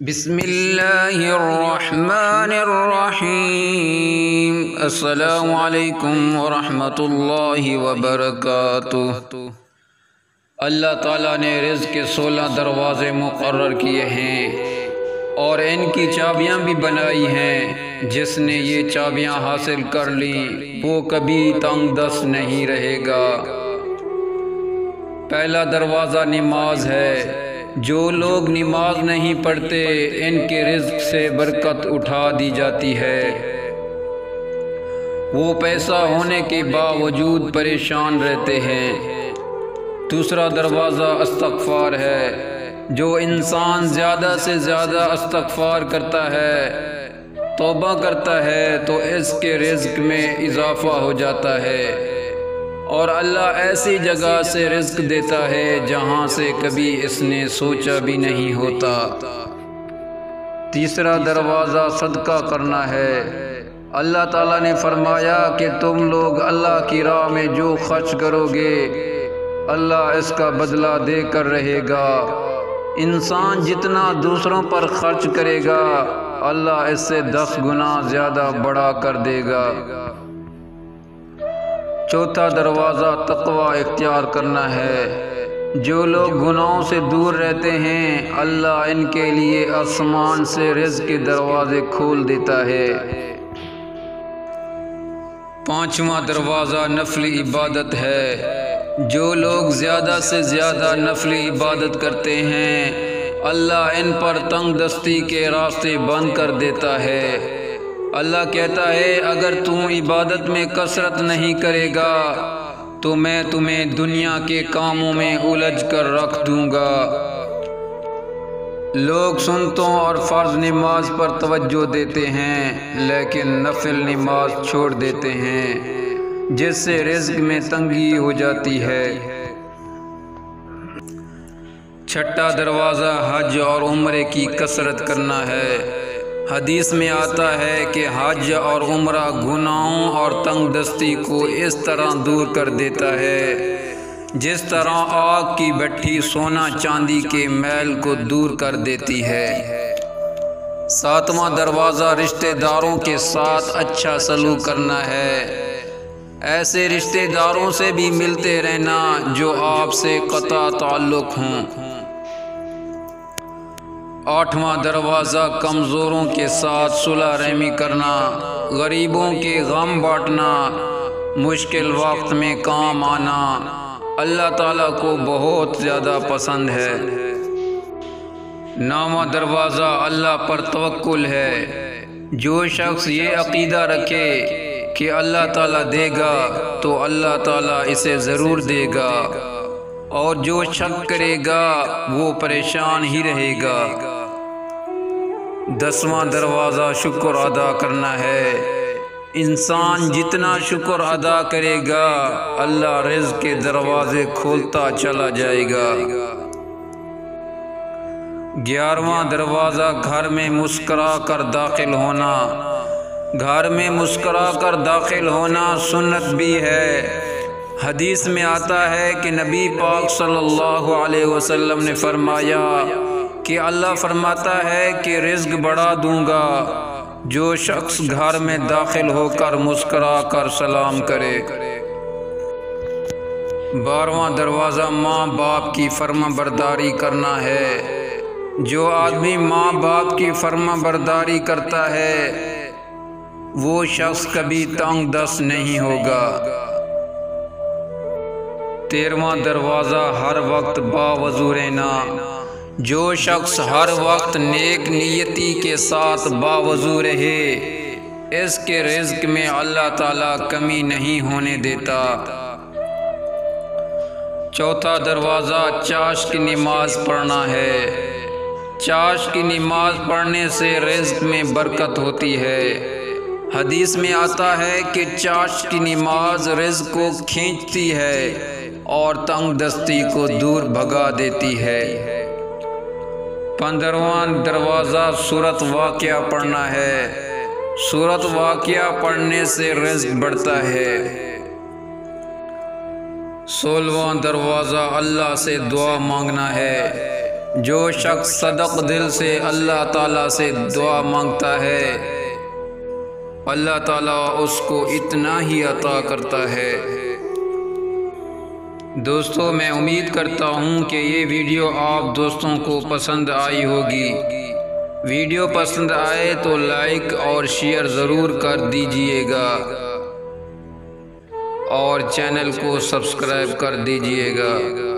بسم اللہ الرحمن الرحیم۔ السلام علیکم ورحمۃ اللہ وبرکاتہ۔ اللہ تعالیٰ نے رزق کے 16 دروازے مقرر کیے ہیں اور ان کی چابیاں بھی بنائی ہیں۔ جس نے یہ چابیاں حاصل کر لیں وہ کبھی تنگ دست نہیں رہے گا۔ پہلا دروازہ نماز ہے۔ جو لوگ نماز نہیں پڑھتے ان کے رزق سے برکت اٹھا دی جاتی ہے۔ وہ پیسہ ہونے کے باوجود پریشان رہتے ہیں۔ دوسرا دروازہ استغفار ہے۔ جو انسان زیادہ سے زیادہ استغفار کرتا ہے، توبہ کرتا ہے، تو اس کے رزق میں اضافہ ہو جاتا ہے اور اللہ ایسی جگہ سے رزق دیتا ہے جہاں سے کبھی اس نے سوچا بھی نہیں ہوتا۔ تیسرا دروازہ صدقہ کرنا ہے۔ اللہ تعالیٰ نے فرمایا کہ تم لوگ اللہ کی راہ میں جو خرچ کرو گے اللہ اس کا بدلہ دے کر رہے گا۔ انسان جتنا دوسروں پر خرچ کرے گا اللہ اس سے 10 گنا زیادہ بڑھا کر دے گا۔ چوتھا دروازہ تقوی اختیار کرنا ہے۔ جو لوگ گناہوں سے دور رہتے ہیں اللہ ان کے لیے آسمان سے رزق کے دروازے کھول دیتا ہے۔ پانچواں دروازہ نفلی عبادت ہے۔ جو لوگ زیادہ سے زیادہ نفلی عبادت کرتے ہیں اللہ ان پر تنگ دستی کے راستے بند کر دیتا ہے۔ اللہ کہتا ہے اگر تم عبادت میں کثرت نہیں کرے گا تو میں تمہیں دنیا کے کاموں میں الجھ کر رکھ دوں گا۔ لوگ سنتوں اور فرض نماز پر توجہ دیتے ہیں لیکن نفل نماز چھوڑ دیتے ہیں جس سے رزق میں تنگی ہو جاتی ہے۔ چھٹا دروازہ حج اور عمرے کی کثرت کرنا ہے۔ حدیث میں آتا ہے کہ حج اور عمرہ گناہوں اور تنگ دستی کو اس طرح دور کر دیتا ہے جس طرح آگ کی بھٹی سونا چاندی کے میل کو دور کر دیتی ہے۔ ساتواں دروازہ رشتہ داروں کے ساتھ اچھا سلوک کرنا ہے۔ ایسے رشتہ داروں سے بھی ملتے رہنا جو آپ سے قطع تعلق ہوں۔ آٹھواں دروازہ کمزوروں کے ساتھ صلح رحمی کرنا، غریبوں کے غم بانٹنا، مشکل وقت میں کام آنا اللہ تعالیٰ کو بہت زیادہ پسند ہے۔ نوواں دروازہ اللہ پر توکل ہے۔ جو شخص یہ عقیدہ رکھے کہ اللہ تعالیٰ دے گا تو اللہ تعالیٰ اسے ضرور دے گا اور جو شک کرے گا وہ پریشان ہی رہے گا۔ 10واں دروازہ شکر ادا کرنا ہے۔ انسان جتنا شکر ادا کرے گا اللہ رزق کے دروازے کھولتا چلا جائے گا۔ 11واں دروازہ گھر میں مسکرا کر داخل ہونا۔ گھر میں مسکرا کر داخل ہونا سنت بھی ہے۔ حدیث میں آتا ہے کہ نبی پاک صلی اللہ علیہ وسلم نے فرمایا کہ اللہ فرماتا ہے کہ رزق بڑھا دوں گا جو شخص گھر میں داخل ہو کر مسکرا کر سلام کرے۔ 12واں دروازہ ماں باپ کی فرما برداری کرنا ہے۔ جو آدمی ماں باپ کی فرما برداری کرتا ہے وہ شخص کبھی تنگ دست نہیں ہوگا۔ 13واں دروازہ ہر وقت باوضو رہنا۔ جو شخص ہر وقت نیک نیتی کے ساتھ باوضو رہے اس کے رزق میں اللہ تعالیٰ کمی نہیں ہونے دیتا۔ چوتھا دروازہ چاش کی نماز پڑھنا ہے۔ چاش کی نماز پڑھنے سے رزق میں برکت ہوتی ہے۔ حدیث میں آتا ہے کہ چاش کی نماز رزق کو کھینچتی ہے اور تنگ دستی کو دور بھگا دیتی ہے۔ 15واں دروازہ سورۃ واقعہ پڑھنا ہے۔ سورۃ واقعہ پڑھنے سے رزق بڑھتا ہے۔ 16واں دروازہ اللہ سے دعا مانگنا ہے۔ جو شخص صدق دل سے اللہ تعالیٰ سے دعا مانگتا ہے اللہ تعالیٰ اس کو اتنا ہی عطا کرتا ہے۔ دوستو، میں امید کرتا ہوں کہ یہ ویڈیو آپ دوستوں کو پسند آئی ہوگی۔ ویڈیو پسند آئے تو لائک اور شیئر ضرور کر دیجئے گا اور چینل کو سبسکرائب کر دیجئے گا۔